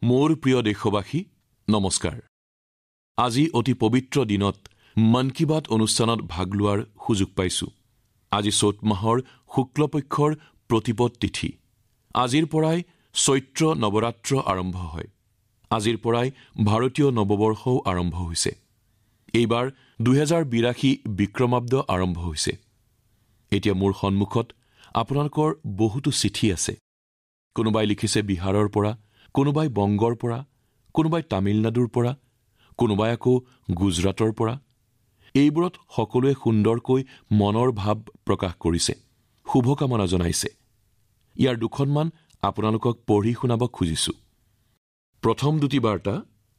মোৰ প্ৰিয় দেশবাসী নমস্কাৰ। আজি অতি পবিত্ৰ দিনত মন কী বাত অনুষ্ঠানত ভাগ লোৱাৰ সুযোগ পাইছোঁ। আজি চ'ত মাহৰ শুক্লপক্ষৰ প্ৰতিপদ তিথি। আজিৰ পৰাই চৈত্ৰ নৱৰাত্ৰ আৰম্ভ হয়। আজিৰ পৰাই ভাৰতীয় নৱবৰ্ষও আৰম্ভ হৈছে। এইবাৰ 2082 বিক্ৰমাব্দ আৰম্ভ হৈছে। এতিয়া মোৰ সন্মুখত আপোনালোকৰ বহুতো চিঠি আছে। কোনোবাই লিখিছে বিহাৰৰ পৰা, কোনোবাই বংগৰ পৰা, কোনোবাই তামিলনাডুৰ পৰা, কোনোবাই আকৌ গুজৰাটৰ পৰা। এইবোৰত সকলোৱে সুন্দৰকৈ মনৰ ভাৱ প্ৰকাশ কৰিছে, শুভকামনা জনাইছে। ইয়াৰ দুখনমান আপোনালোকক পঢ়ি শুনাব খুজিছোঁ। প্ৰথম দুটি বাৰ্তা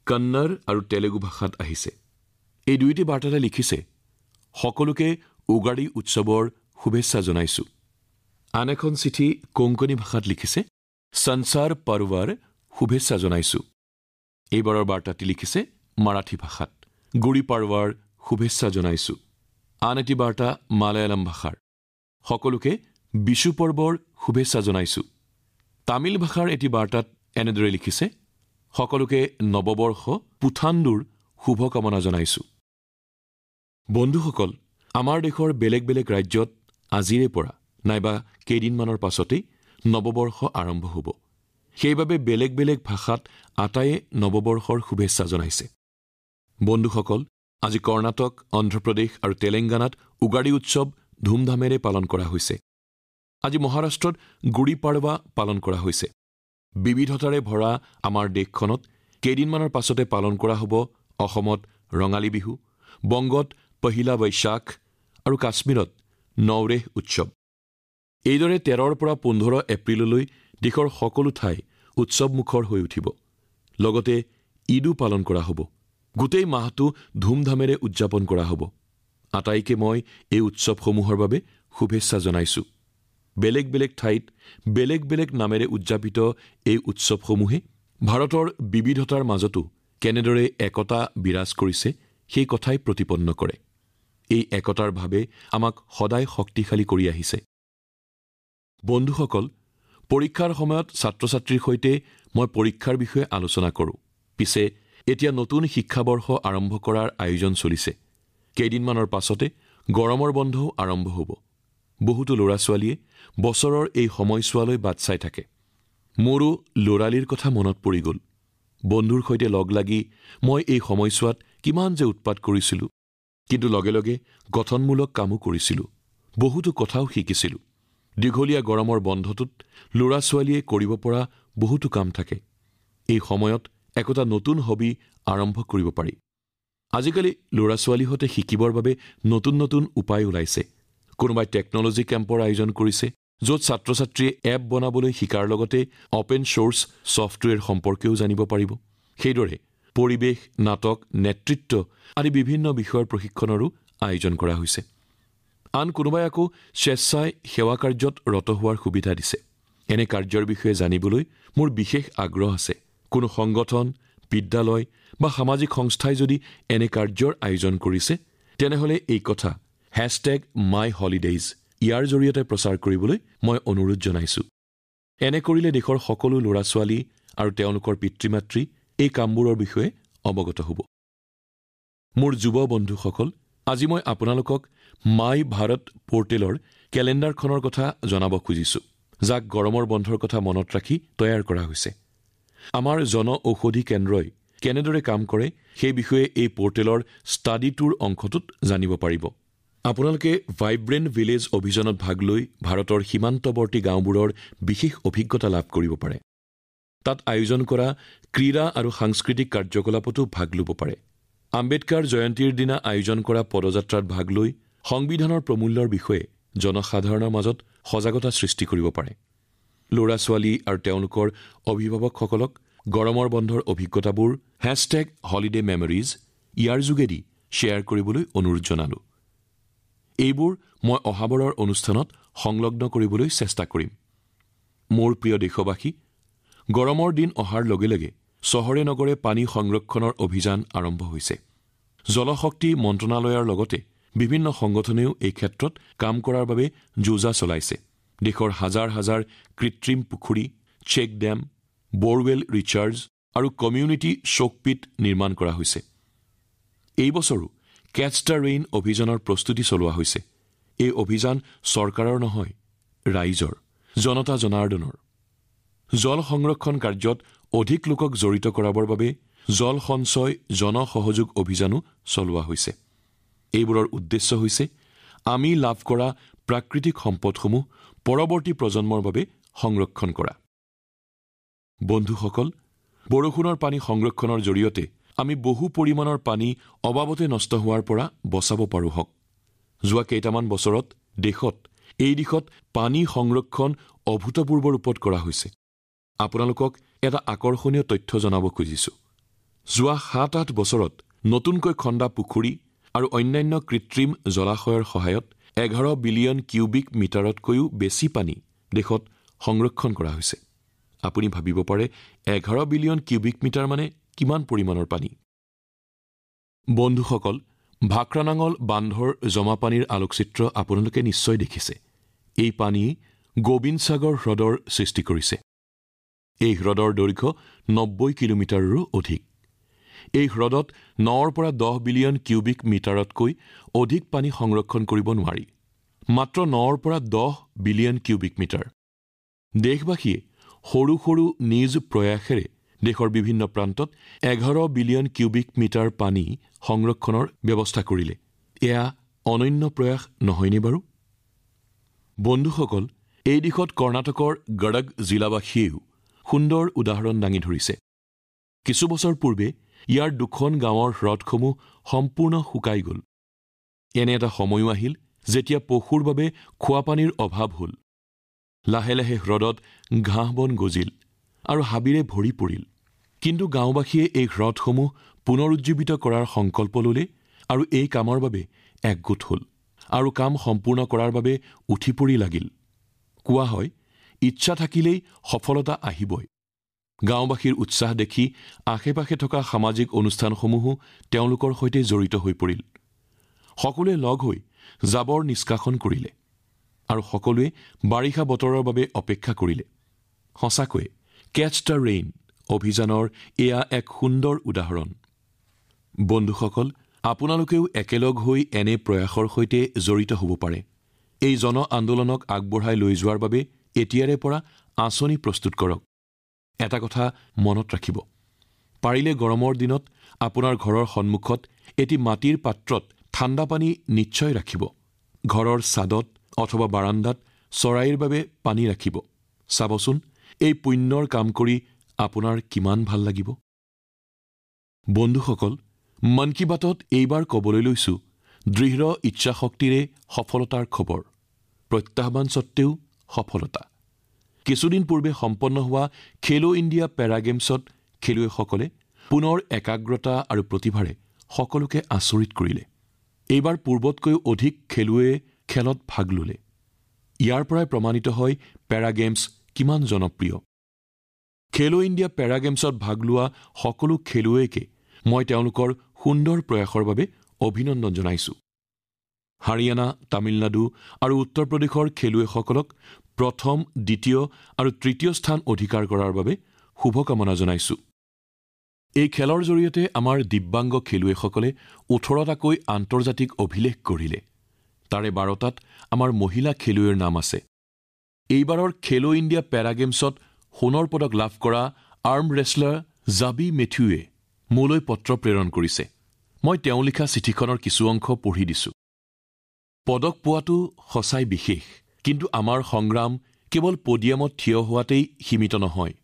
কন্নড় আৰু তেলেগু ভাষাত আহিছে। এই দুয়োটি বাৰ্তাতে লিখিছে, সকলোকে উগাড়ি উৎসৱৰ শুভেচ্ছা জনাইছোঁ। আন এখন চিঠি কোঙ্কণী ভাষাত লিখিছে, সংসাৰ পৰ্বৰ শুভেচ্ছা জনাইছোঁ। এইবাৰৰ বাৰ্তাটি লিখিছে মাৰাঠী ভাষাত, গুড়ি পাড়ৱাৰ শুভেচ্ছা জনাইছোঁ। আন এটি বাৰ্তা মালায়ালম ভাষাৰ, সকলোকে বিশু পৰ্বৰ শুভেচ্ছা জনাইছোঁ। তামিল ভাষাৰ এটি বাৰ্তাত এনেদৰে লিখিছে, সকলোকে নৱবৰ্ষ পুথাণ্ডুৰ শুভকামনা জনাইছোঁ। বন্ধুসকল, আমাৰ দেশৰ বেলেগ বেলেগ ৰাজ্যত আজিৰে পৰা নাইবা কেইদিনমানৰ পাছতেই নৱবৰ্ষ আৰম্ভ হ'ব। সেইবাবে বেলেগ বেলেগ ভাষাত আটাইয়ে নৱবৰ্ষৰ শুভেচ্ছা জনাইছে। বন্ধুসকল, আজি কৰ্ণাটক, অন্ধ্ৰপ্ৰদেশ আৰু তেলেংগানাত উগাড়ি উৎসৱ ধুমধামেৰে পালন কৰা হৈছে। আজি মহাৰাষ্ট্ৰত গুড়ি পাড়ৱা পালন কৰা হৈছে। বিবিধতাৰে ভৰা আমাৰ দেশখনত কেইদিনমানৰ পাছতে পালন কৰা হ'ব অসমত ৰঙালী বিহু, বংগত পহিলা বৈশাখ আৰু কাশ্মীৰত নৱৰেহ উৎসৱ। এইদৰে 13ৰ পৰা 15 এপ্ৰিললৈ দেশৰ সকলো ঠাই উৎসৱমুখৰ হৈ উঠিব। লগতে ঈদো পালন কৰা হ'ব। গোটেই মাহটো ধুমধামেৰে উদযাপন কৰা হ'ব। আটাইকে মই এই উৎসৱসমূহৰ বাবে শুভেচ্ছা জনাইছোঁ। বেলেগ বেলেগ ঠাইত বেলেগ বেলেগ নামেৰে উদযাপিত এই উৎসৱসমূহে ভাৰতৰ বিবিধতাৰ মাজতো কেনেদৰে একতা বিৰাজ কৰিছে সেই কথাই প্ৰতিপন্ন কৰে। এই একতাৰ ভাৱে আমাক সদায় শক্তিশালী কৰি আহিছে। বন্ধুসকল, পৰীক্ষাৰ সময়ত ছাত্ৰ ছাত্ৰীৰ সৈতে মই পৰীক্ষাৰ বিষয়ে আলোচনা কৰোঁ। পিছে এতিয়া নতুন শিক্ষাবৰ্ষ আৰম্ভ কৰাৰ আয়োজন চলিছে। কেইদিনমানৰ পাছতে গৰমৰ বন্ধও আৰম্ভ হ'ব। বহুতো ল'ৰা ছোৱালীয়ে বছৰৰ এই সময়ছোৱালৈ বাট চাই থাকে। মোৰো ল'ৰালিৰ কথা মনত পৰি গ'ল। বন্ধুৰ সৈতে লগ লাগি মই এই সময়ছোৱাত কিমান যে উৎপাত কৰিছিলোঁ। কিন্তু লগে লগে গঠনমূলক কামো কৰিছিলোঁ, বহুতো কথাও শিকিছিলোঁ। দীঘলীয়া গৰমৰ বন্ধটোত ল'ৰা ছোৱালীয়ে কৰিব পৰা বহুতো কাম থাকে। এই সময়ত একোটা নতুন হবি আৰম্ভ কৰিব পাৰি। আজিকালি ল'ৰা ছোৱালীহঁতে শিকিবৰ বাবে নতুন নতুন উপায় ওলাইছে। কোনোবাই টেকন'লজি কেম্পৰ আয়োজন কৰিছে, য'ত ছাত্ৰ ছাত্ৰীয়ে এপ বনাবলৈ শিকাৰ লগতে অপেন চ'ৰ্চ ছফ্টৱেৰ সম্পৰ্কেও জানিব পাৰিব। সেইদৰে পৰিৱেশ, নাটক, নেতৃত্ব আদি বিভিন্ন বিষয়ৰ প্ৰশিক্ষণৰো আয়োজন কৰা হৈছে। আন কোনোবাই আকৌ স্বেচ্ছাই সেৱা কাৰ্যত ৰত হোৱাৰ সুবিধা দিছে। এনে কাৰ্যৰ বিষয়ে জানিবলৈ মোৰ বিশেষ আগ্ৰহ আছে। কোনো সংগঠন, বিদ্যালয় বা সামাজিক সংস্থাই যদি এনে কাৰ্যৰ আয়োজন কৰিছে, তেনেহ'লে এই কথা #myholidays ইয়াৰ জৰিয়তে প্ৰচাৰ কৰিবলৈ মই অনুৰোধ জনাইছোঁ। এনে কৰিলে দেশৰ সকলো ল'ৰা ছোৱালী আৰু তেওঁলোকৰ পিতৃ মাতৃ এই কামবোৰৰ বিষয়ে অৱগত হ'ব। মোৰ যুৱ বন্ধুসকল, আজি মই আপোনালোকক মাই ভাৰত পৰ্টেলৰ কেলেণ্ডাৰখনৰ কথা জনাব খুজিছোঁ, যাক গৰমৰ বন্ধৰ কথা মনত ৰাখি তৈয়াৰ কৰা হৈছে। আমাৰ জন ঔষধি কেন্দ্ৰই কেনেদৰে কাম কৰে সেই বিষয়ে এই পৰ্টেলৰ ষ্টাডি টুৰ অংশটোত জানিব পাৰিব। আপোনালোকে ভাইব্ৰেণ্ট ভিলেজ অভিযানত ভাগ লৈ ভাৰতৰ সীমান্তৱৰ্তী গাঁওবোৰৰ বিশেষ অভিজ্ঞতা লাভ কৰিব পাৰে। তাত আয়োজন কৰা ক্ৰীড়া আৰু সাংস্কৃতিক কাৰ্যকলাপতো ভাগ ল'ব পাৰে। আম্বেদকাৰ জয়ন্তীৰ দিনা আয়োজন কৰা পদযাত্ৰাত ভাগ লৈ সংবিধানৰ প্ৰমূল্যৰ বিষয়ে জনসাধাৰণৰ মাজত সজাগতা সৃষ্টি কৰিব পাৰে। ল'ৰা ছোৱালী আৰু তেওঁলোকৰ অভিভাৱকসকলক গৰমৰ বন্ধৰ অভিজ্ঞতাবোৰ #holiday_memories ইয়াৰ যোগেদি শ্বেয়াৰ কৰিবলৈ অনুৰোধ জনালোঁ। এইবোৰ মই অহাবাৰৰ অনুষ্ঠানত সংলগ্ন কৰিবলৈ চেষ্টা কৰিম। মোৰ প্ৰিয় দেশবাসী, গৰমৰ দিন অহাৰ লগে লগে চহৰে নগৰে পানী সংৰক্ষণৰ অভিযান আৰম্ভ হৈছে। জলশক্তি মন্ত্ৰণালয়ৰ লগতে বিভিন্ন সংগঠনেও এই ক্ষেত্ৰত কাম কৰাৰ বাবে যোজা চলাইছে। দেশৰ হাজাৰ হাজাৰ কৃত্ৰিম পুখুৰী, চেক ডেম, বৰৱেল ৰিচাৰ্জ আৰু কমিউনিটি চকপিট নিৰ্মাণ কৰা হৈছে। এই বছৰো কেটছ দ্য ৰেইন অভিযানৰ প্ৰস্তুতি চলোৱা হৈছে। এই অভিযান চৰকাৰৰ নহয়, ৰাইজৰ, জনতা জনাৰ্দনৰ। জল সংৰক্ষণ কাৰ্যত অধিক লোকক জড়িত কৰাবৰ বাবে জল সঞ্চয় জনসহযোগ অভিযানো চলোৱা হৈছে। এইবোৰৰ উদ্দেশ্য হৈছে আমি লাভ কৰা প্ৰাকৃতিক সম্পদসমূহ পৰৱৰ্তী প্ৰজন্মৰ বাবে সংৰক্ষণ কৰা। বন্ধুসকল, বৰষুণৰ পানী সংৰক্ষণৰ জৰিয়তে আমি বহু পৰিমাণৰ পানী অবাবতে নষ্ট হোৱাৰ পৰা বচাব পাৰোঁ হওক। যোৱা কেইটামান বছৰত দেশত এই দিশত পানী সংৰক্ষণ অভূতপূৰ্ব ৰূপত কৰা হৈছে। আপোনালোকক এটা আকৰ্ষণীয় তথ্য জনাব খুজিছোঁ। যোৱা ৭-৮ বছৰত নতুনকৈ খন্দা পুখুৰী আৰু অন্যান্য কৃত্ৰিম জলাশয়ৰ সহায়ত 11 বিলিয়ন কিউবিক মিটাৰতকৈও বেছি পানী দেশত সংৰক্ষণ কৰা হৈছে। আপুনি ভাবিব পাৰে 11 বিলিয়ন কিউবিক মিটাৰ মানে কিমান পৰিমাণৰ পানী। বন্ধুসকল, ভাক্ৰানাঙল বান্ধৰ জমা পানীৰ আলোকচিত্ৰ আপোনালোকে নিশ্চয় দেখিছে। এই পানীয়ে গোবিন্দ সাগৰ হ্ৰদৰ সৃষ্টি কৰিছে। এই হ্ৰদৰ দৈৰ্ঘ্য 90 কিলোমিটাৰৰো অধিক। এই হ্ৰদত 9ৰ পৰা 10 বিলিয়ন কিউবিক মিটাৰতকৈ অধিক পানী সংৰক্ষণ কৰিব নোৱাৰি, মাত্ৰ 9ৰ পৰা 10 বিলিয়ন কিউবিক মিটাৰ। দেশবাসীয়ে সৰু সৰু নিজ প্ৰয়াসেৰে দেশৰ বিভিন্ন প্ৰান্তত 11 বিলিয়ন কিউবিক মিটাৰ পানী সংৰক্ষণৰ ব্যৱস্থা কৰিলে। এয়া অনন্য প্ৰয়াস নহয়নে বাৰু? বন্ধুসকল, এই দিশত কৰ্ণাটকৰ গড়গ জিলাবাসীয়েও সুন্দৰ উদাহৰণ দাঙি ধৰিছে। কিছু বছৰ পূৰ্বে ইয়াৰ 2খন গাঁৱৰ হ্ৰদসমূহ সম্পূৰ্ণ শুকাই গ'ল। এনে এটা সময়ো আহিল যেতিয়া পশুৰ বাবে খোৱাপানীৰ অভাৱ হ'ল। লাহে লাহে হ্ৰদত ঘাঁহ বন গজিল আৰু হাবিৰে ভৰি পৰিল। কিন্তু গাঁওবাসীয়ে এই হ্ৰদসমূহ পুনৰুজ্জীৱিত কৰাৰ সংকল্প ল'লে আৰু এই কামৰ বাবে একগোট হ'ল আৰু কাম সম্পূৰ্ণ কৰাৰ বাবে উঠি পৰি লাগিল। কোৱা হয়, ইচ্ছা থাকিলেই সফলতা আহিবই। গাঁওবাসীৰ উৎসাহ দেখি আশে-পাশে থকা সামাজিক অনুষ্ঠানসমূহো তেওঁলোকৰ সৈতে জড়িত হৈ পৰিল। সকলোৱে লগ হৈ জাবৰ নিষ্কাশন কৰিলে আৰু সকলোৱে বাৰিষা বতৰৰ বাবে অপেক্ষা কৰিলে। সঁচাকৈয়ে কেটছ দ্য ৰেইন অভিযানৰ এয়া এক সুন্দৰ উদাহৰণ। বন্ধুসকল, আপোনালোকেও একেলগ হৈ এনে প্ৰয়াসৰ সৈতে জড়িত হ'ব পাৰে। এই জন আন্দোলনক আগবঢ়াই লৈ যোৱাৰ বাবে এতিয়াৰে পৰা আঁচনি প্ৰস্তুত কৰক। এটা কথা মনত ৰাখিব, পাৰিলে গৰমৰ দিনত আপোনাৰ ঘৰৰ সন্মুখত এটি মাটিৰ পাত্ৰত ঠাণ্ডা পানী নিশ্চয় ৰাখিব। ঘৰৰ ছাদত অথবা বাৰাণ্ডাত চৰাইৰ বাবে পানী ৰাখিব। চাবচোন, এই পুণ্যৰ কাম কৰি আপোনাৰ কিমান ভাল লাগিব। বন্ধুসকল, মন কী বাতত এইবাৰ ক'বলৈ লৈছোঁ দৃঢ় ইচ্ছাশক্তিৰে সফলতাৰ খবৰ। প্ৰত্যাহ্বান সত্ত্বেও সফলতা। কিছুদিন পূৰ্বে সম্পন্ন হোৱা খেলো ইণ্ডিয়া পেৰা গেমছত খেলুৱৈসকলে পুনৰ একাগ্ৰতা আৰু প্ৰতিভাৰে সকলোকে আচৰিত কৰিলে। এইবাৰ পূৰ্বতকৈও অধিক খেলুৱৈয়ে খেলত ভাগ ল'লে। ইয়াৰ পৰাই প্ৰমাণিত হয় পেৰা গেমছ কিমান জনপ্ৰিয়। খেলো ইণ্ডিয়া পেৰা গেমছত ভাগ লোৱা সকলো খেলুৱৈকে মই তেওঁলোকৰ সুন্দৰ প্ৰয়াসৰ বাবে অভিনন্দন জনাইছোঁ। হাৰিয়ানা, তামিলনাডু আৰু উত্তৰ প্ৰদেশৰ খেলুৱৈসকলক প্ৰথম, দ্বিতীয় আৰু তৃতীয় স্থান অধিকাৰ কৰাৰ বাবে শুভকামনা জনাইছোঁ। এই খেলৰ জৰিয়তে আমাৰ দিব্যাংগ খেলুৱৈসকলে 18টাকৈ আন্তৰ্জাতিক অভিলেখ গঢ়িলে। তাৰে 12টাত আমাৰ মহিলা খেলুৱৈৰ নাম আছে। এইবাৰৰ খেলো ইণ্ডিয়া পেৰা গেমছত সোণৰ পদক লাভ কৰা আৰ্ম ৰেছলাৰ জাবি মেথিউৱে মোলৈ পত্ৰ প্ৰেৰণ কৰিছে। মই তেওঁ লিখা চিঠিখনৰ কিছু অংশ পঢ়ি দিছোঁ। পদক পোৱাটো সঁচাই বিশেষ, কিন্তু আমাৰ সংগ্ৰাম কেৱল পডিয়ামত থিয় হোৱাতেই সীমিত নহয়।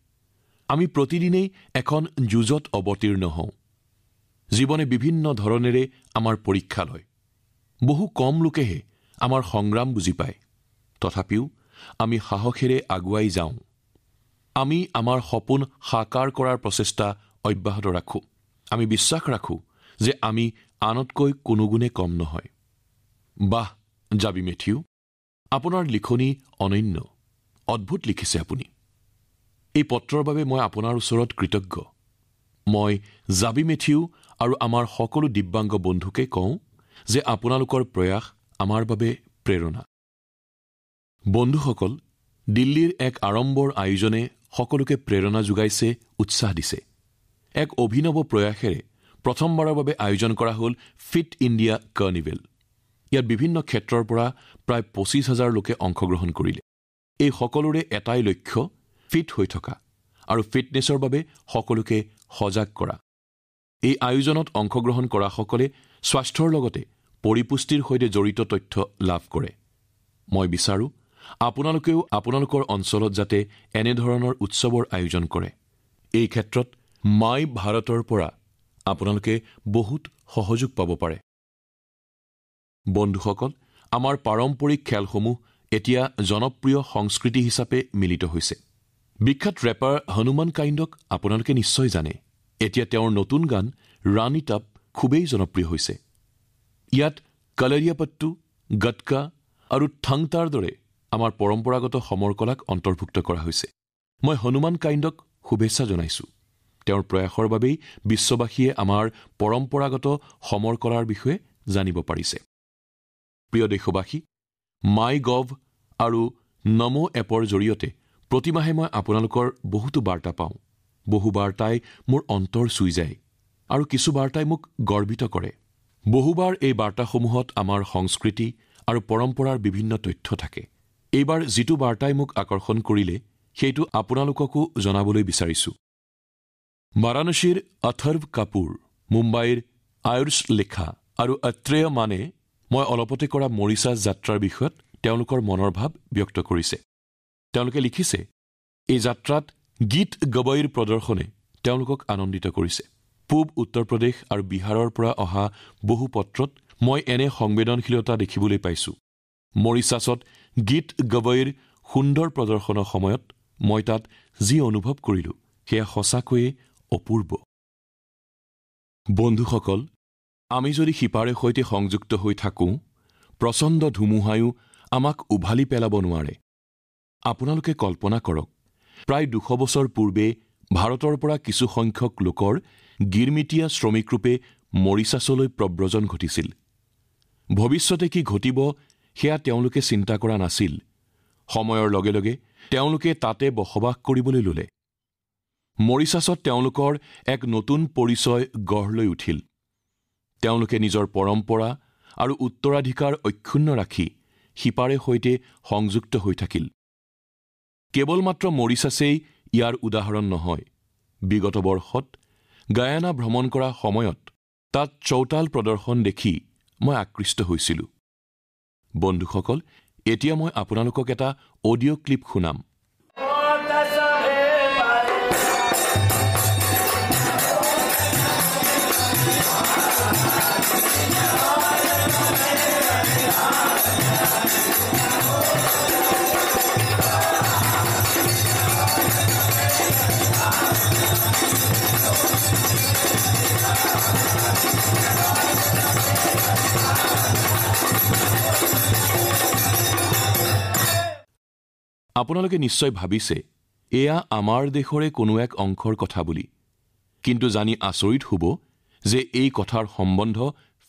আমি প্ৰতিদিনেই এখন যুঁজত অৱতীৰ্ণ হওঁ। জীৱনে বিভিন্ন ধৰণেৰে আমাৰ পৰীক্ষা লয়। বহু কম লোকেহে আমাৰ সংগ্ৰাম বুজি পায়। তথাপিও আমি সাহসেৰে আগুৱাই যাওঁ। আমি আমাৰ সপোন সাকাৰ কৰাৰ প্ৰচেষ্টা অব্যাহত ৰাখোঁ। আমি বিশ্বাস ৰাখোঁ যে আমি আনতকৈ কোনো গুণে কম নহয়। বাহ, জাবি মেথিউ, আপোনাৰ লিখনি অনন্য। অদ্ভুত লিখিছে আপুনি। এই পত্ৰৰ বাবে মই আপোনাৰ ওচৰত কৃতজ্ঞ। মই জাবি মেথিউ আৰু আমাৰ সকলো দিব্যাংগ বন্ধুকে কওঁ যে আপোনালোকৰ প্ৰয়াস আমাৰ বাবে প্ৰেৰণা। বন্ধুসকল, দিল্লীৰ এক আড়ম্বৰ আয়োজনে সকলোকে প্ৰেৰণা যোগাইছে, উৎসাহ দিছে। এক অভিনৱ প্ৰয়াসেৰে প্ৰথমবাৰৰ বাবে আয়োজন কৰা হ'ল ফিট ইণ্ডিয়া কাৰ্নিভেল। ইয়াত বিভিন্ন ক্ষেত্ৰৰ পৰা প্ৰায় ২৫,০০০ লোকে অংশগ্ৰহণ কৰিলে। এই সকলোৰে এটাই লক্ষ্য ফিট হৈ থকা আৰু ফিটনেছৰ বাবে সকলোকে সজাগ কৰা। এই আয়োজনত অংশগ্ৰহণ কৰাসকলে স্বাস্থ্যৰ লগতে পৰিপুষ্টিৰ সৈতে জড়িত তথ্য লাভ কৰে। মই বিচাৰোঁ আপোনালোকেও আপোনালোকৰ অঞ্চলত যাতে এনেধৰণৰ উৎসৱৰ আয়োজন কৰে। এই ক্ষেত্ৰত মাই ভাৰতৰ পৰা আপোনালোকে বহুত সহযোগ পাব পাৰে। বন্ধুসকল, আমাৰ পাৰম্পৰিক খেলসমূহ এতিয়া জনপ্ৰিয় সংস্কৃতি হিচাপে মিলিত হৈছে। বিখ্যাত ৰেপাৰ হনুমান কাইণ্ডক আপোনালোকে নিশ্চয় জানে। এতিয়া তেওঁৰ নতুন গান ৰাণ ইট আপ খুবেই জনপ্ৰিয় হৈছে। ইয়াত কলৰিয়াপট্টু, গটকা আৰু থাংতাৰ দৰে আমাৰ পৰম্পৰাগত সমৰ কলাক অন্তৰ্ভুক্ত কৰা হৈছে। মই হনুমান কাইণ্ডক শুভেচ্ছা জনাইছোঁ। তেওঁৰ প্ৰয়াসৰ বাবেই বিশ্ববাসীয়ে আমাৰ পৰম্পৰাগত সমৰ কলাৰ বিষয়ে জানিব পাৰিছে। প্ৰিয় দেশবাসী, মাই গভ আৰু নমো এপৰ জৰিয়তে প্ৰতিমাহে মই আপোনালোকৰ বহুতো বাৰ্তা পাওঁ। বহু বাৰ্তাই মোৰ অন্তৰ চুই যায় আৰু কিছু বাৰ্তাই মোক গৰ্বিত কৰে। বহুবাৰ এই বাৰ্তাসমূহত আমাৰ সংস্কৃতি আৰু পৰম্পৰাৰ বিভিন্ন তথ্য থাকে। এইবাৰ যিটো বাৰ্তাই মোক আকৰ্ষণ কৰিলে সেইটো আপোনালোককো জনাবলৈ বিচাৰিছোঁ। বাৰাণসীৰ অথৰ্ভ কাপুৰ, মুম্বাইৰ আয়ুষ লেখা আৰু অত্ৰেয় মানে মই অলপতে কৰা মৰিচাছ যাত্ৰাৰ বিষয়ত তেওঁলোকৰ মনৰ ভাৱ ব্যক্ত কৰিছে। তেওঁলোকে লিখিছে, এই যাত্ৰাত গীত গবৈৰ প্ৰদৰ্শনে তেওঁলোকক আনন্দিত কৰিছে। পূব উত্তৰ প্ৰদেশ আৰু বিহাৰৰ পৰা অহা বহু পত্ৰত মই এনে সংবেদনশীলতা দেখিবলৈ পাইছোঁ। মৰিচাছত গীত গবৈৰ সুন্দৰ প্ৰদৰ্শনৰ সময়ত মই তাত যি অনুভৱ কৰিলোঁ সেয়া সঁচাকৈয়ে অপূৰ্ব। বন্ধুসকল, আমি যদি সিপাৰে সৈতে সংযুক্ত হৈ থাকোঁ, প্ৰচণ্ড ধুমুহায়ো আমাক উভালি পেলাব নোৱাৰে। আপোনালোকে কল্পনা কৰক, প্ৰায় ২০০ বছৰ পূৰ্বে ভাৰতৰ পৰা কিছু সংখ্যক লোকৰ গিৰমিটীয়া শ্ৰমিকৰূপে মৰিচাছলৈ প্ৰব্ৰজন ঘটিছিল। ভৱিষ্যতে কি ঘটিব সেয়া তেওঁলোকে চিন্তা কৰা নাছিল। সময়ৰ লগে লগে তেওঁলোকে তাতে বসবাস কৰিবলৈ ল'লে। মৰিচাছত তেওঁলোকৰ এক নতুন পৰিচয় গঢ় লৈ উঠিল। তেওঁলোকে নিজৰ পৰম্পৰা আৰু উত্তৰাধিকাৰ অক্ষুণ্ণ ৰাখি সিপাৰে সৈতে সংযুক্ত হৈ থাকিল। কেৱল মাত্ৰ মৰিচাছেই ইয়াৰ উদাহৰণ নহয়। বিগত বৰ্ষত গায়ানা ভ্ৰমণ কৰা সময়ত তাত চৌতাল প্ৰদৰ্শন দেখি মই আকৃষ্ট হৈছিলোঁ। বন্ধুসকল, এতিয়া মই আপোনালোকক এটা অডিঅ' ক্লিপ শুনাম। আপোনালোকে নিশ্চয় ভাবিছে এয়া আমাৰ দেশৰে কোনো এক অংশৰ কথা বুলি, কিন্তু জানি আচৰিত হ'ব যে এই কথাৰ সম্বন্ধ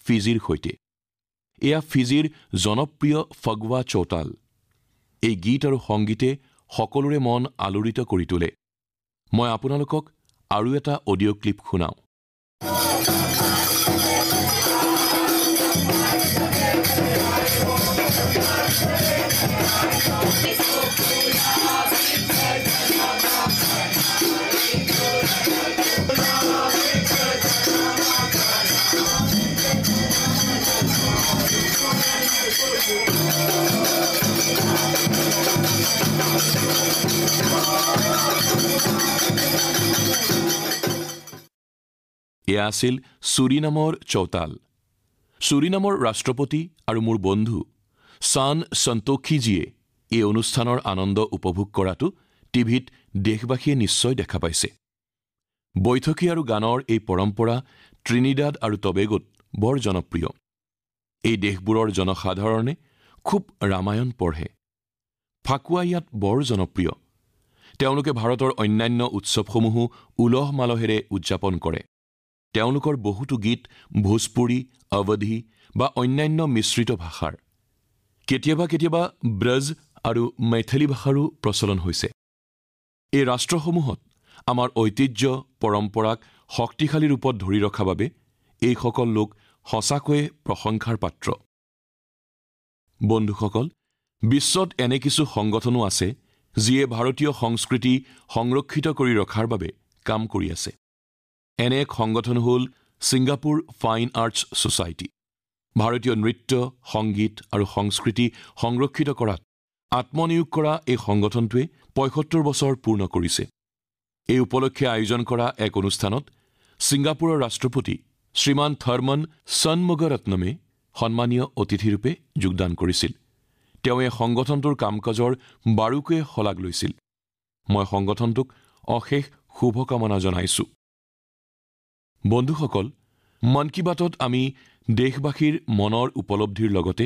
ফিজিৰ সৈতে। এয়া ফিজিৰ জনপ্ৰিয় ফগৱা চৌতাল। এই গীত আৰু সংগীতে সকলোৰে মন আলোড়িত কৰি তোলে। মই আপোনালোকক আৰু এটা অডিঅ' ক্লিপ শুনাওঁ। এয়া আছিল ছুৰিনামৰ চৌতাল। ছুৰিনামৰ ৰাষ্ট্ৰপতি আৰু মোৰ বন্ধু ছান সন্তোখীজীয়ে এই অনুষ্ঠানৰ আনন্দ উপভোগ কৰাটো টিভিত দেশবাসীয়ে নিশ্চয় দেখা পাইছে। বৈঠকী আৰু গানৰ এই পৰম্পৰা ত্ৰিনিদাদ আৰু টবেগোত বৰ জনপ্ৰিয়। এই দেশবোৰৰ জনসাধাৰণে খুব ৰামায়ণ পঢ়ে। ফাকুৱা ইয়াত বৰ জনপ্ৰিয়। তেওঁলোকে ভাৰতৰ অন্যান্য উৎসৱসমূহো উলহ মালহেৰে উদযাপন কৰে। তেওঁলোকৰ বহুতো গীত ভোজপুৰী, অৱধী বা অন্যান্য মিশ্ৰিত ভাষাৰ, কেতিয়াবা কেতিয়াবা ব্ৰজ আৰু মেথলী ভাষাৰো প্ৰচলন হৈছে। এই ৰাষ্ট্ৰসমূহত আমাৰ ঐতিহ্য পৰম্পৰাক শক্তিশালী ৰূপত ধৰি ৰখা বাবে এইসকল লোক সঁচাকৈয়ে প্ৰশংসাৰ পাত্ৰ। বন্ধুসকল, বিশ্বত এনে কিছু সংগঠনো আছে যিয়ে ভাৰতীয় সংস্কৃতি সংৰক্ষিত কৰি ৰখাৰ বাবে কাম কৰি আছে। এনে এক সংগঠন হ'ল ছিংগাপুৰ ফাইন আৰ্টছ ছ'চাইটি। ভাৰতীয় নৃত্য, সংগীত আৰু সংস্কৃতি সংৰক্ষিত কৰাত আত্মনিয়োগ কৰা এই সংগঠনটোৱে ৭৫ বছৰ পূৰ্ণ কৰিছে। এই উপলক্ষে আয়োজন কৰা এক অনুষ্ঠানত ছিংগাপুৰৰ ৰাষ্ট্ৰপতি শ্ৰীমান থৰ্মন ষণমুগাৰত্নমে সন্মানীয় অতিথিৰূপে যোগদান কৰিছিল। তেওঁ এই সংগঠনটোৰ কাম-কাজৰ বাৰুকৈয়ে শলাগ লৈছিল। মই সংগঠনটোক অশেষ শুভকামনা জনাইছোঁ। বন্ধুসকল, মন কী বাতত আমি দেশবাসীৰ মনৰ উপলব্ধিৰ লগতে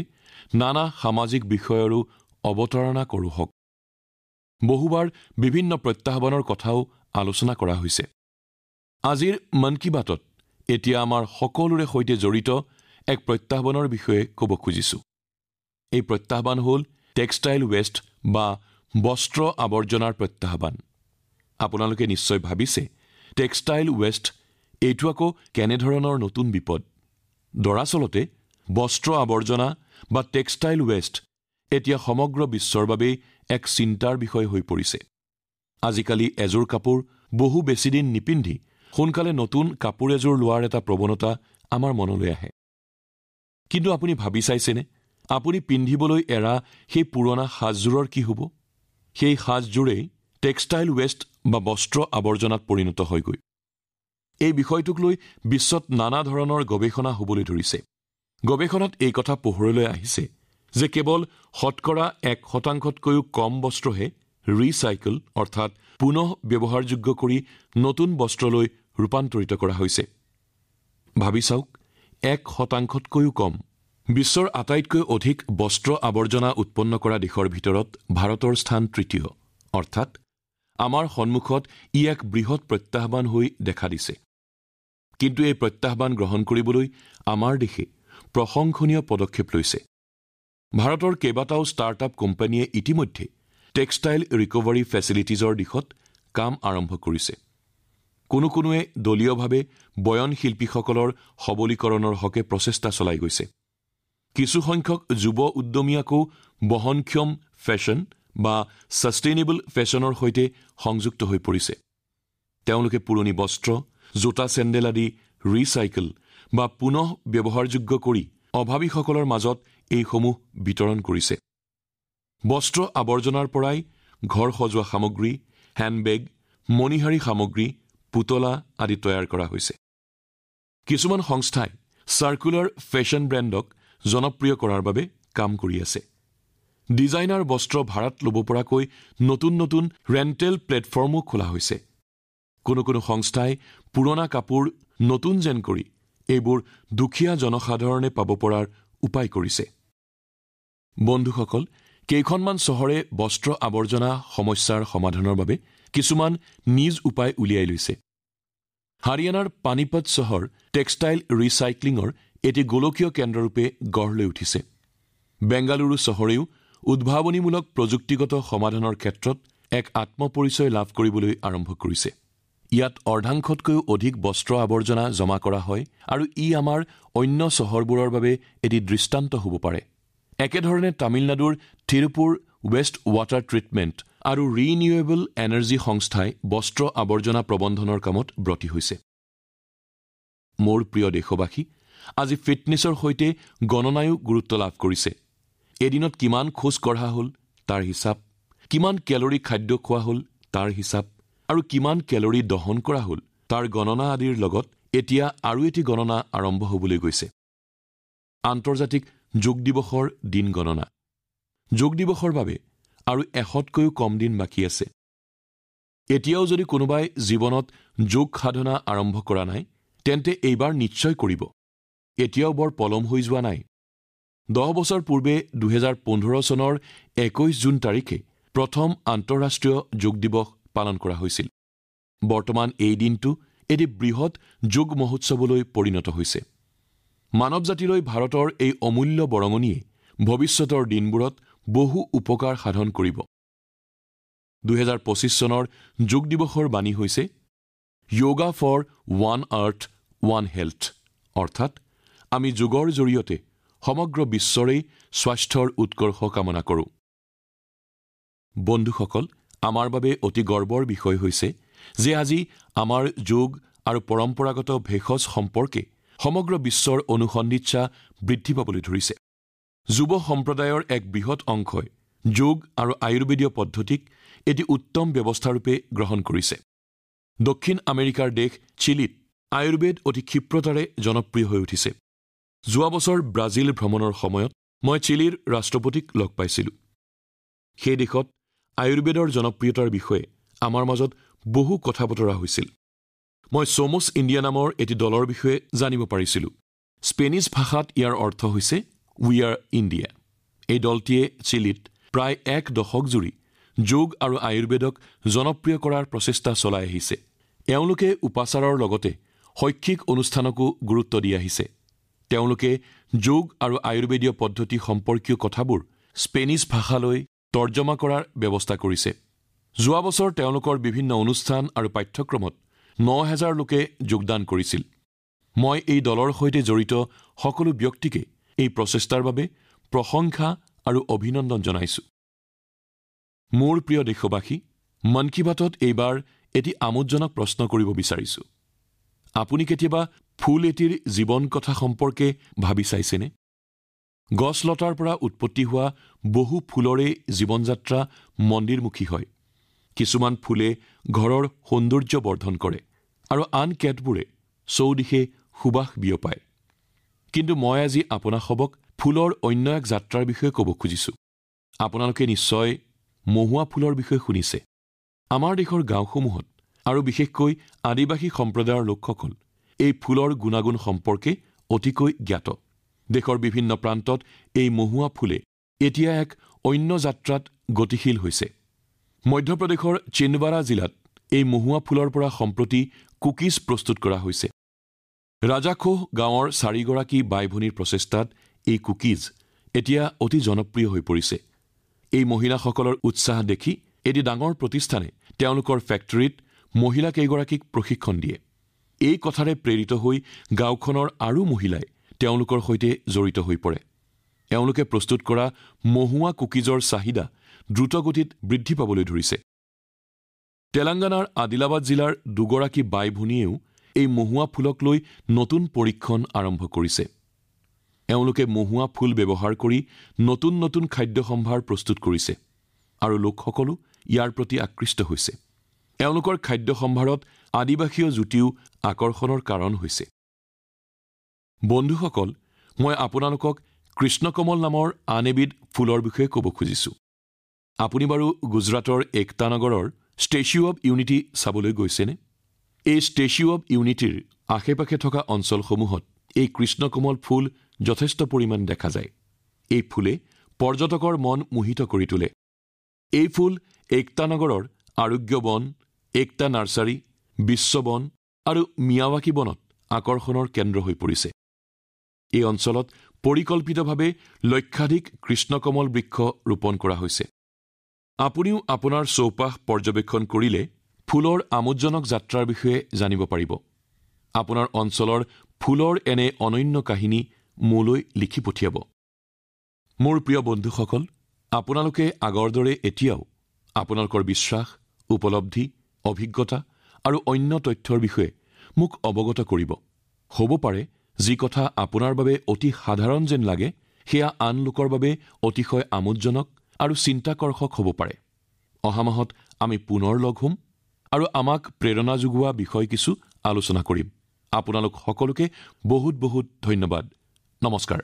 নানা সামাজিক বিষয়ৰো অৱতাৰণা কৰোঁ হওক। বহুবাৰ বিভিন্ন প্ৰত্যাহ্বানৰ কথাও আলোচনা কৰা হৈছে। আজিৰ মন কী বাতত এতিয়া আমাৰ সকলোৰে সৈতে জড়িত এক প্ৰত্যাহ্বানৰ বিষয়ে ক'ব খুজিছোঁ। এই প্ৰত্যাহ্বান হ'ল টেক্সটাইল ৱেষ্ট বা বস্ত্ৰ আৱৰ্জনাৰ প্ৰত্যাহ্বান। আপোনালোকে নিশ্চয় ভাবিছে, টেক্সটাইল ৱেষ্ট এইটো আকৌ কেনেধৰণৰ নতুন বিপদ? দৰাচলতে বস্ত্ৰ আৱৰ্জনা বা টেক্সটাইল ৱেষ্ট এতিয়া সমগ্ৰ বিশ্বৰ বাবেই এক চিন্তাৰ বিষয় হৈ পৰিছে। আজিকালি এযোৰ কাপোৰ বহু বেছিদিন নিপিন্ধি সোনকালে নতুন কাপোৰ এযোৰ লোৱাৰ এটা প্ৰৱণতা আমাৰ মনলৈ আহে। কিন্তু আপুনি ভাবি চাইছেনে, আপুনি পিন্ধিবলৈ এৰা সেই পুৰণা সাজযোৰৰ কি হ'ব? সেই সাজযোৰেই টেক্সটাইল ৱেষ্ট বা বস্ত্ৰ আৱৰ্জনাত পৰিণত হয়গৈ। এই বিষয়টোক লৈ বিশ্বত নানা ধৰণৰ গৱেষণা হ'বলৈ ধৰিছে। গৱেষণাত এই কথা পোহৰলৈ আহিছে যে কেৱল 1%তকৈও কম বস্ত্ৰহে ৰিচাইকেল অৰ্থাৎ পুনঃ ব্যৱহাৰযোগ্য কৰি নতুন বস্ত্ৰলৈ ৰূপান্তৰিত কৰা হৈছে। ভাবি চাওক, 1%তকৈও কম। বিশ্বৰ আটাইতকৈ অধিক বস্ত্ৰ আৱৰ্জনা উৎপন্ন কৰা দেশৰ ভিতৰত ভাৰতৰ স্থান তৃতীয়, অৰ্থাৎ আমাৰ সন্মুখত ই এক বৃহৎ প্ৰত্যাহ্বান হৈ দেখা দিছে। কিন্তু এই প্ৰত্যাহ্বান গ্ৰহণ কৰিবলৈ আমাৰ দেশে প্ৰশংসনীয় পদক্ষেপ লৈছে। ভাৰতৰ কেইবাটাও ষ্টাৰ্টআপ কোম্পানীয়ে ইতিমধ্যে টেক্সটাইল ৰিকভাৰী ফেচিলিটিজৰ দিশত কাম আৰম্ভ কৰিছে। কোনোৱে দলীয়ভাৱে বয়ন শিল্পীসকলৰ সবলীকৰণৰ হকে প্ৰচেষ্টা চলাই গৈছে। কিছুসংখ্যক যুৱ উদ্যমী আকৌ বহনক্ষম ফেশ্বন বা ছাষ্টেইনেবল ফেশ্বনৰ সৈতে সংযুক্ত হৈ পৰিছে। তেওঁলোকে পুৰণি বস্ত্ৰ, জোতা চেণ্ডেল আদি ৰিচাইকেল বা পুনঃ ব্যৱহাৰযোগ্য কৰি অভাৱীসকলৰ মাজত এইসমূহ বিতৰণ কৰিছে। বস্ত্ৰ আৱৰ্জনাৰ পৰাই ঘৰ সজোৱা সামগ্ৰী, হেণ্ডবেগ, মণিহাৰী সামগ্ৰী, পুতলা আদি তৈয়াৰ কৰা হৈছে। কিছুমান সংস্থাই চাৰ্কুলাৰ ফেশ্বন ব্ৰেণ্ডক জনপ্ৰিয় কৰাৰ বাবে কাম কৰি আছে। ডিজাইনাৰ বস্ত্ৰ ভাড়াত ল'ব পৰাকৈ নতুন নতুন ৰেণ্টেল প্লেটফৰ্মো খোলা হৈছে। কোনো সংস্থাই পুৰণা কাপোৰ নতুন যেন কৰি এইবোৰ দুখীয়া জনসাধাৰণে পাব পৰাৰ উপায় কৰিছে। বন্ধুসকল, কেইখনমান চহৰে বস্ত্ৰ আৱৰ্জনা সমস্যাৰ সমাধানৰ বাবে কিছুমান নিজ উপায় উলিয়াই লৈছে। হাৰিয়ানাৰ পানীপত চহৰ টেক্সটাইল ৰিচাইক্লিঙৰ এটি গোলকীয় কেন্দ্ৰৰূপে গঢ় লৈ উঠিছে। বেংগালুৰু চহৰেও উদ্ভাৱনীমূলক প্ৰযুক্তিগত সমাধানৰ ক্ষেত্ৰত এক আত্মপৰিচয় লাভ কৰিবলৈ আৰম্ভ কৰিছে। ইয়াত অৰ্ধাংশতকৈও অধিক বস্ত্ৰ আৱৰ্জনা জমা কৰা হয় আৰু ই আমাৰ অন্য চহৰবোৰৰ বাবে এটি দৃষ্টান্ত হ'ব পাৰে। একেধৰণে তামিলনাডুৰ থিৰুপুৰ ৱেষ্ট ৱাটাৰ ট্ৰিটমেণ্ট আৰু ৰিনিউৱেবল এনাৰ্জি সংস্থাই বস্ত্ৰ আৱৰ্জনা প্ৰবন্ধনৰ কামত ব্ৰতী হৈছে। মোৰ প্ৰিয় দেশবাসী, আজি ফিটনেছৰ সৈতে গণনায়ো গুৰুত্ব লাভ কৰিছে। এদিনত কিমান খোজ কঢ়া হ'ল তাৰ হিচাপ, কিমান কেলৰি খাদ্য খোৱা হ'ল তাৰ হিচাপ আৰু কিমান কেলৰি দহন কৰা হ'ল তাৰ গণনা আদিৰ লগত এতিয়া আৰু এটি গণনা আৰম্ভ হ'বলৈ গৈছে। আন্তৰ্জাতিক যোগ দিৱসৰ দিন গণনা। যোগ দিৱসৰ বাবে আৰু 100তকৈও কম দিন বাকী আছে। এতিয়াও যদি কোনোবাই জীৱনত যোগ সাধনা আৰম্ভ কৰা নাই, তেন্তে এইবাৰ নিশ্চয় কৰিব। এতিয়াও বৰ পলম হৈ যোৱা নাই। 10 বছৰ পূৰ্বে 2015 চনৰ 21 জুন তাৰিখে প্ৰথম আন্তঃৰাষ্ট্ৰীয় যোগ দিৱস পালন কৰা হৈছিল। বৰ্তমান এই দিনটো এটি বৃহৎ যোগ মহোৎসৱলৈ পৰিণত হৈছে। মানৱ জাতিলৈ ভাৰতৰ এই অমূল্য বৰঙণিয়ে ভৱিষ্যতৰ দিনবোৰত বহু উপকাৰ সাধন কৰিব। 2025 চনৰ যোগ দিৱসৰ বাণী হৈছে yoga for one earth one health, অৰ্থাৎ আমি যোগৰ জৰিয়তে সমগ্ৰ বিশ্বৰেই স্বাস্থ্যৰ উৎকৰ্ষ কামনা কৰোঁ। বন্ধুসকল, আমাৰ বাবে অতি গৰ্বৰ বিষয় হৈছে যে আজি আমাৰ যোগ আৰু পৰম্পৰাগত ভেষজ সম্পৰ্কে সমগ্ৰ বিশ্বৰ অনুসন্ধিৎসা বৃদ্ধি পাবলৈ ধৰিছে। যুৱ সম্প্ৰদায়ৰ এক বৃহৎ অংশই যোগ আৰু আয়ুৰ্বেদীয় পদ্ধতিক এটি উত্তম ব্যৱস্থাৰূপে গ্ৰহণ কৰিছে। দক্ষিণ আমেৰিকাৰ দেশ চিলিত আয়ুৰ্বেদ অতি ক্ষিপ্ৰতাৰে জনপ্ৰিয় হৈ উঠিছে। যোৱা বছৰ ব্ৰাজিল ভ্ৰমণৰ সময়ত মই চিলিৰ ৰাষ্ট্ৰপতিক লগ পাইছিলোঁ। সেই দেশত আয়ুৰ্বেদৰ জনপ্ৰিয়তাৰ বিষয়ে আমাৰ মাজত বহু কথা বতৰা হৈছিল। মই ছমছ ইণ্ডিয়া নামৰ এটি দলৰ বিষয়ে জানিব পাৰিছিলোঁ। স্পেনিছ ভাষাত ইয়াৰ অৰ্থ হৈছে উই আৰ ইণ্ডিয়া। এই দলটিয়ে চিলিত প্ৰায় এক দশক জুৰি যোগ আৰু আয়ুৰ্বেদক জনপ্ৰিয় কৰাৰ প্ৰচেষ্টা চলাই আহিছে। এওঁলোকে উপাচাৰৰ লগতে শৈক্ষিক অনুষ্ঠানকো গুৰুত্ব দি আহিছে। তেওঁলোকে যোগ আৰু আয়ুৰ্বেদীয় পদ্ধতি সম্পৰ্কীয় কথাবোৰ স্পেনিছ ভাষালৈ তৰ্জমা কৰাৰ ব্যৱস্থা কৰিছে। যোৱা বছৰ তেওঁলোকৰ বিভিন্ন অনুষ্ঠান আৰু পাঠ্যক্ৰমত 9,000 লোকে যোগদান কৰিছিল। মই এই দলৰ সৈতে জড়িত সকলো ব্যক্তিকে এই প্ৰচেষ্টাৰ বাবে প্ৰশংসা আৰু অভিনন্দন জনাইছোঁ। মোৰ প্ৰিয় দেশবাসী, মন কী বাতত এইবাৰ এটি আমোদজনক প্ৰশ্ন কৰিব বিচাৰিছোঁ। আপুনি কেতিয়াবা ফুল এটিৰ জীৱন কথা সম্পৰ্কে ভাবি চাইছেনে? গছ-লতাৰ পৰা উৎপত্তি হোৱা বহু ফুলৰে জীৱন যাত্ৰা মন্দিৰমুখী হয়। কিছুমান ফুলে ঘৰৰ সৌন্দৰ্য বৰ্ধন কৰে আৰু আন কেতবোৰে চৌদিশে সুবাস বিয়পায়। কিন্তু মই আজি আপোনাসৱক ফুলৰ অন্য এক যাত্ৰাৰ বিষয়ে ক'ব খুজিছোঁ। আপোনালোকে নিশ্চয় মহুৱা ফুলৰ বিষয়ে শুনিছে। আমাৰ দেশৰ গাঁওসমূহত আৰু বিশেষকৈ আদিবাসী সম্প্ৰদায়ৰ লোকসকল এই ফুলৰ গুণাগুণ সম্পৰ্কে অতিকৈ জ্ঞাত। দেশৰ বিভিন্ন প্ৰান্তত এই মহুৱা ফুলে এতিয়া এক অন্য যাত্ৰাত গতিশীল হৈছে। মধ্যপ্ৰদেশৰ চিন্দৱাৰা জিলাত এই মহুৱা ফুলৰ পৰা সম্প্ৰতি কুকিজ প্ৰস্তুত কৰা হৈছে। ৰাজাখোহ গাঁৱৰ 4গৰাকী বাই-ভনীৰ প্ৰচেষ্টাত এই কুকিজ এতিয়া অতি জনপ্ৰিয় হৈ পৰিছে। এই মহিলাসকলৰ উৎসাহ দেখি এটি ডাঙৰ প্ৰতিষ্ঠানে তেওঁলোকৰ ফেক্টৰীত মহিলা কেইগৰাকীক প্ৰশিক্ষণ দিয়ে। এই কথাৰে প্ৰেৰিত হৈ গাঁওখনৰ আৰু মহিলাই তেওঁলোকৰ সৈতে জড়িত হৈ পৰে। এওঁলোকে প্ৰস্তুত কৰা মহুৱা কুকিজৰ চাহিদা দ্ৰুতগতিত বৃদ্ধি পাবলৈ ধৰিছে। তেলেংগানাৰ আদিলাবাদ জিলাৰ 2গৰাকী বাই-ভনীয়েও এই মহুৱা ফুলক লৈ নতুন পৰীক্ষণ আৰম্ভ কৰিছে। এওঁলোকে মহুৱা ফুল ব্যৱহাৰ কৰি নতুন নতুন খাদ্য সম্ভাৰ প্ৰস্তুত কৰিছে আৰু লোকসকলো ইয়াৰ প্ৰতি আকৃষ্ট হৈছে। এওঁলোকৰ খাদ্য সম্ভাৰত আদিবাসীয় জুতিও আকৰ্ষণৰ কাৰণ হৈছে। বন্ধুসকল, মই আপোনালোকক কৃষ্ণকমল নামৰ আন এবিধ ফুলৰ বিষয়ে ক'ব খুজিছোঁ। আপুনি বাৰু গুজৰাটৰ একতা নগৰৰ ষ্টেচু অৱ ইউনিটি চাবলৈ গৈছেনে? এই ষ্টেচু অৱ ইউনিটিৰ আশে-পাশে থকা অঞ্চলসমূহত এই কৃষ্ণকমল ফুল যথেষ্ট পৰিমাণ দেখা যায়। এই ফুলে পৰ্যটকৰ মন মোহিত কৰি তোলে। এই ফুল একতা নগৰৰ আৰোগ্য বন, একতা নাৰ্চাৰী, বিশ্ব বন আৰু মিয়াৱাকি বনত আকৰ্ষণৰ কেন্দ্ৰ হৈ পৰিছে। এই অঞ্চলত পৰিকল্পিতভাৱে লক্ষাধিক কৃষ্ণকমল বৃক্ষ ৰোপণ কৰা হৈছে। আপুনিও আপোনাৰ চৌপাশ পৰ্যবেক্ষণ কৰিলে ফুলৰ আমোদজনক যাত্ৰাৰ বিষয়ে জানিব পাৰিব। আপোনাৰ অঞ্চলৰ ফুলৰ এনে অনন্য কাহিনী মোলৈ লিখি পঠিয়াব। মোৰ প্ৰিয় বন্ধুসকল, আপোনালোকে আগৰ দৰে এতিয়াও আপোনালোকৰ বিশ্বাস, উপলব্ধি, অভিজ্ঞতা আৰু অন্য তথ্যৰ বিষয়ে মোক অৱগত কৰিব। হ'ব পাৰে যি কথা আপোনাৰ বাবে অতি সাধাৰণ যেন লাগে সেয়া আন লোকৰ বাবে অতিশয় আমোদজনক আৰু চিন্তাকৰ্ষক হ'ব পাৰে। অহা মাহত আমি পুনৰ লগ হ'ম আৰু আমাক প্ৰেৰণা যোগোৱা বিষয় কিছু আলোচনা কৰিম। আপোনালোক সকলোকে বহুত বহুত ধন্যবাদ। নমস্কাৰ।